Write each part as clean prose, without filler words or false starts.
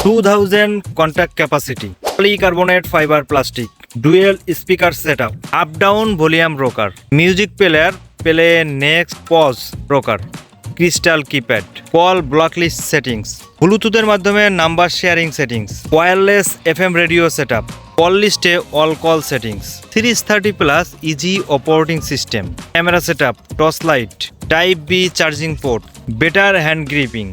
2000 contact capacity, polycarbonate fiber plastic, dual speaker setup, up down volume rocker, music player, play next pause rocker, crystal keypad, call blocklist settings, ব্লুটুথের মাধ্যমে number sharing settings, wireless FM radio setup, call লিস্টে all call settings, 330 plus easy operating system, camera setup, torch light, type B charging port, better hand gripping.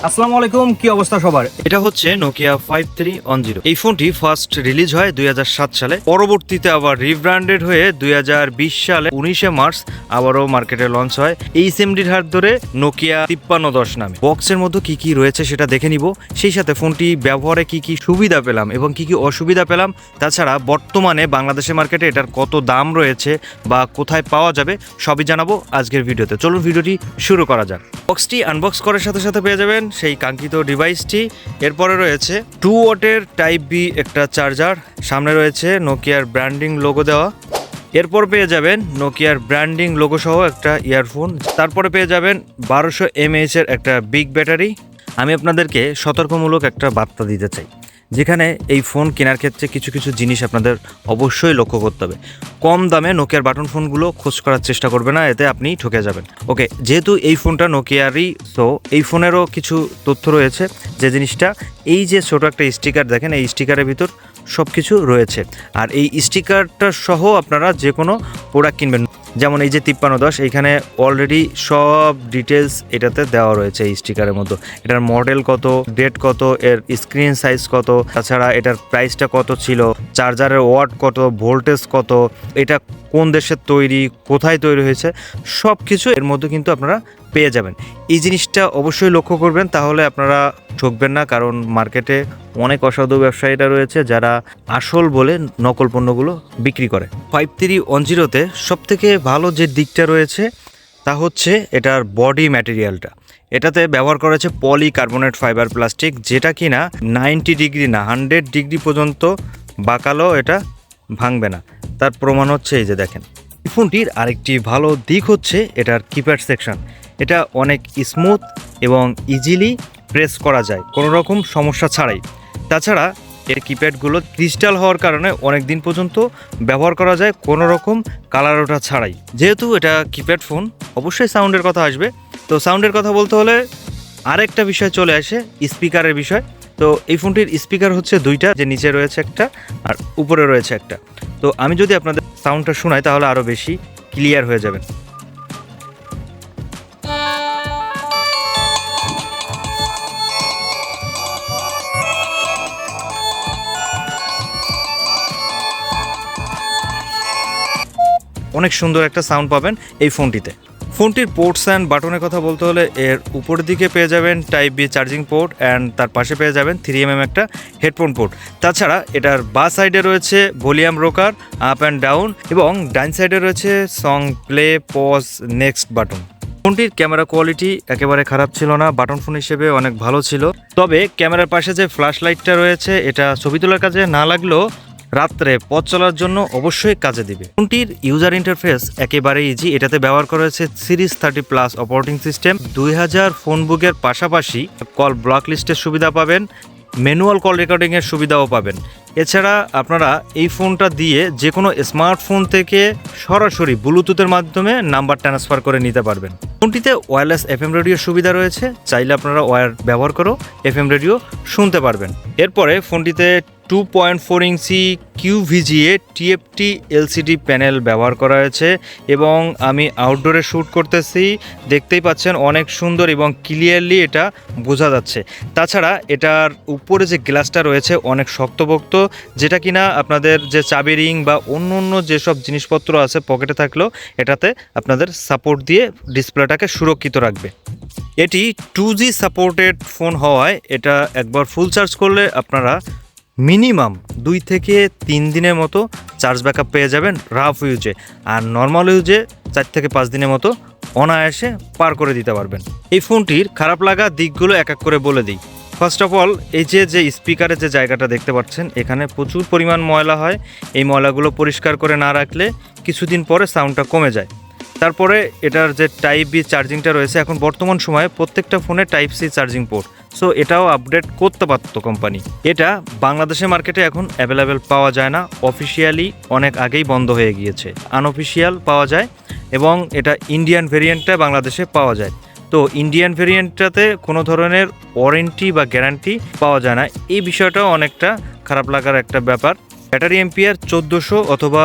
আসসালামু আলাইকুম, কি অবস্থা সবার? এটা হচ্ছে নোকিয়া 5310। এই ফোনটি ফার্স্ট রিলিজ হয় 2007 সালে, পরবর্তীতে আবার রিব্র্যান্ডেড হয়ে 2020 সালে 19 মার্চ আবারও মার্কেটে লঞ্চ হয় HMDর হাত ধরে নোকিয়া 5310 নামে। বক্সের মধ্যে কি কি রয়েছে সেটা দেখে নিব, সেই সাথে ফোনটি ব্যবহারে কি কি সুবিধা পেলাম এবং কি কি অসুবিধা পেলাম, তাছাড়া বর্তমানে বাংলাদেশের মার্কেটে এটার কত দাম রয়েছে বা কোথায় পাওয়া যাবে সবই জানাবো আজকের ভিডিওতে। চলুন ভিডিওটি শুরু করা যাক। বক্সটি আনবক্স করার সাথে সাথে পেয়ে যাবেন সেই কাঙ্ক্ষিত ডিভাইসটি। এরপরে রয়েছে 2 ওয়াটের টাইপ বি একটা চার্জার, সামনে রয়েছে নোকিয়ার ব্র্যান্ডিং লোগো দেওয়া। এরপর পেয়ে যাবেন নোকিয়ার ব্র্যান্ডিং লোগো সহ একটা ইয়ারফোন। তারপরে পেয়ে যাবেন 1200 mAh এর একটা বিগ ব্যাটারি। আমি আপনাদেরকে সতর্কমূলক একটা বার্তা দিতে চাই, যেখানে এই ফোন কেনার ক্ষেত্রে কিছু কিছু জিনিস আপনাদের অবশ্যই লক্ষ্য করতে হবে। কম দামে নোকিয়ার বাটন ফোনগুলো খোঁজ করার চেষ্টা করবে না, এতে আপনি ঠকে যাবেন। ওকে, যেহেতু এই ফোনটা নোকিয়ারই, তো এই ফোনেরও কিছু তথ্য রয়েছে। যে জিনিসটা, এই যে ছোট একটা স্টিকার দেখেন, এই স্টিকারের ভিতর সব কিছু রয়েছে। আর এই স্টিকারটা সহ আপনারা যে কোনো প্রোডাক্ট কিনবেন, যেমন এই যে 5310, এইখানে অলরেডি সব ডিটেলস এটাতে দেওয়া রয়েছে এই স্টিকারের মধ্যে। এটার মডেল কত, ডেট কত, এর স্ক্রিন সাইজ কত, তাছাড়া এটার প্রাইসটা কত ছিল, চার্জারের ওয়াট কত, ভোল্টেজ কত, এটা কোন দেশের তৈরি, কোথায় তৈরি হয়েছে, সব কিছু এর মধ্যে কিন্তু আপনারা পেয়ে যাবেন। এই জিনিসটা অবশ্যই লক্ষ্য করবেন, তাহলে আপনারা ঠকবেন না। কারণ মার্কেটে অনেক অসাধু ব্যবসায়ীরা রয়েছে যারা আসল বলে নকল পণ্যগুলো বিক্রি করে। 5310-তে সবথেকে ভালো যে দিকটা রয়েছে তা হচ্ছে এটার বডি ম্যাটেরিয়ালটা। এটাতে ব্যবহার করা হয়েছে পলিকার্বনেট ফাইবার প্লাস্টিক, যেটা কিনা 90 ডিগ্রি না 100 ডিগ্রি পর্যন্ত বাঁকালো এটা ভাঙবে না। তার প্রমাণ হচ্ছে এই যে দেখেন। ফোনটির আরেকটি ভালো দিক হচ্ছে এটার কিপ্যাড সেকশন। এটা অনেক স্মুথ এবং ইজিলি প্রেস করা যায় কোনো রকম সমস্যা ছাড়াই। তাছাড়া এর কিপ্যাডগুলো ক্রিস্টাল হওয়ার কারণে অনেক দিন পর্যন্ত ব্যবহার করা যায় কোনো রকম কালার ওঠা ছাড়াই। যেহেতু এটা কিপ্যাড ফোন, অবশ্যই সাউন্ডের কথা আসবে। তো সাউন্ডের কথা বলতে হলে আরেকটা বিষয় চলে আসে, স্পিকারের বিষয়। তো এই ফোনটির স্পিকার হচ্ছে দুইটা, যে নিচে রয়েছে একটা আর উপরে রয়েছে একটা। তো আমি যদি আপনাদের সাউন্ডটা শোনাই তাহলে আরও বেশি ক্লিয়ার হয়ে যাবেন। অনেক সুন্দর একটা সাউন্ড পাবেন এই ফোনটিতে। ফোনটির পোর্টস অ্যান্ড বাটনের কথা বলতে হলে এর উপরের দিকে পেয়ে যাবেন type B charging port, and তার পাশে পেয়ে যাবেন 3mm একটা হেডফোন পোর্ট। তাছাড়া এটার বাঁ সাইডে রয়েছে volume rocker, up and down, এবং ডাইন সাইডে রয়েছে song play, pause, next button. ফোনটির ক্যামেরা কোয়ালিটি একেবারে খারাপ ছিল না, বাটন ফোন হিসেবে অনেক ভালো ছিল। তবে ক্যামেরার পাশে যে ফ্ল্যাশ লাইটটা রয়েছে, এটা ছবি তোলার কাজে না লাগলেও রাত্রে পথ চলার জন্য অবশ্যই কাজে দিবে। ফোনটির ইউজার ইন্টারফেস একেবারে ইজি। এটাতে ব্যবহার করা হয়েছে 330 প্লাস অপারেটিং সিস্টেম। 2000 ফোন বুকের পাশাপাশি কল ব্লক লিস্টের সুবিধা পাবেন, ম্যানুয়াল কল রেকর্ডিংয়ের সুবিধাও পাবেন। এছাড়া আপনারা এই ফোনটা দিয়ে যে কোনো স্মার্টফোন থেকে সরাসরি ব্লুটুথের মাধ্যমে নাম্বার ট্রান্সফার করে নিতে পারবেন। ফোনটিতে ওয়্যারলেস এফএম রেডিওর সুবিধা রয়েছে, চাইলে আপনারা ওয়্যার ব্যবহার করেও এফএম রেডিও শুনতে পারবেন। এরপরে ফোনটিতে 2.4 ইঞ্চি qVGA TFT LCD প্যানেল ব্যবহার করা হয়েছে, এবং আমি আউটডোরে শ্যুট করতেছি, দেখতেই পাচ্ছেন অনেক সুন্দর এবং ক্লিয়ারলি এটা বোঝা যাচ্ছে। তাছাড়া এটার উপরে যে গ্লাসটা রয়েছে অনেক শক্তপোক্ত, যেটা কিনা আপনাদের যে চাবি রিং বা অন্য অন্য যেসব জিনিসপত্র আছে পকেটে থাকলেও এটাতে আপনাদের সাপোর্ট দিয়ে ডিসপ্লেটাকে সুরক্ষিত রাখবে। এটি 2G সাপোর্টেড ফোন হওয়ায় এটা একবার ফুল চার্জ করলে আপনারা মিনিমাম 2 থেকে 3 দিনের মতো চার্জ ব্যাকআপ পেয়ে যাবেন রাফ ইউজে, আর নর্মাল ইউজে 4 থেকে 5 দিনের মতো অনায়াসে পার করে দিতে পারবেন। এই ফোনটির খারাপ লাগা দিকগুলো এক এক করে বলে দিই। ফার্স্ট অফ অল, এই যে স্পিকারের যে জায়গাটা দেখতে পাচ্ছেন, এখানে প্রচুর পরিমাণ ময়লা হয়। এই ময়লাগুলো পরিষ্কার করে না রাখলে কিছুদিন পরে সাউন্ডটা কমে যায়। তারপরে এটার যে টাইপ বি চার্জিংটা রয়েছে, এখন বর্তমান সময়ে প্রত্যেকটা ফোনে type C charging port, so এটাও আপডেট করতে পারতো কোম্পানি। এটা বাংলাদেশের মার্কেটে এখন অ্যাভেলেবেল পাওয়া যায় না, অফিসিয়ালি অনেক আগেই বন্ধ হয়ে গিয়েছে, আনঅফিসিয়াল পাওয়া যায় এবং এটা ইন্ডিয়ান ভেরিয়েন্টটা বাংলাদেশে পাওয়া যায়। তো ইন্ডিয়ান ভেরিয়েন্টটাতে কোনো ধরনের ওয়ারেন্টি বা গ্যারান্টি পাওয়া যায় না, এই বিষয়টাও অনেকটা খারাপ লাগার একটা ব্যাপার। ব্যাটারি এম্পিয়ার 1400 অথবা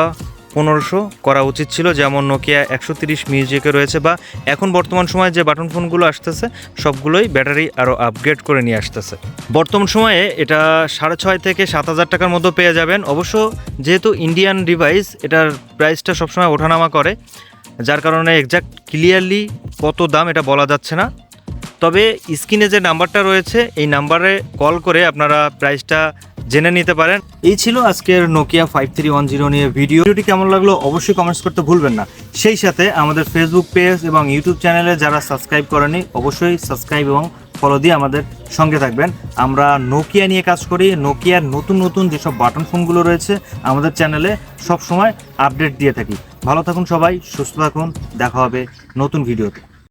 1500 করা উচিত ছিল, যেমন নোকিয়া 130 মিউজিকে রয়েছে, বা এখন বর্তমান সময়ে যে বাটন ফোনগুলো আসতেছে সবগুলোই ব্যাটারি আরও আপগ্রেড করে নিয়ে আসতেছে। বর্তমান সময়ে এটা 6,500 থেকে 7,000 টাকার মধ্যে পেয়ে যাবেন। অবশ্য যেহেতু ইন্ডিয়ান ডিভাইস, এটার প্রাইসটা সবসময় ওঠানামা করে, যার কারণে এক্স্যাক্ট ক্লিয়ারলি কত দাম এটা বলা যাচ্ছে না। তবে স্ক্রিনে যে নাম্বারটা রয়েছে এই নাম্বারে কল করে আপনারা প্রাইসটা জেনে নিতে পারেন। এই ছিল আজকের নোকিয়া 5310 নিয়ে ভিডিওটি কেমন লাগলো অবশ্যই কমেন্টস করতে ভুলবেন না। সেই সাথে আমাদের ফেসবুক পেজ এবং ইউটিউব চ্যানেলে যারা সাবস্ক্রাইব করেনি অবশ্যই সাবস্ক্রাইব এবং ফলো দিয়ে আমাদের সঙ্গে থাকবেন। আমরা নোকিয়া নিয়ে কাজ করি, নোকিয়ার নতুন নতুন যেসব বাটন ফোনগুলো রয়েছে আমাদের চ্যানেলে সব সময় আপডেট দিয়ে থাকি। ভালো থাকুন সবাই, সুস্থ থাকুন, দেখা হবে নতুন ভিডিওতে।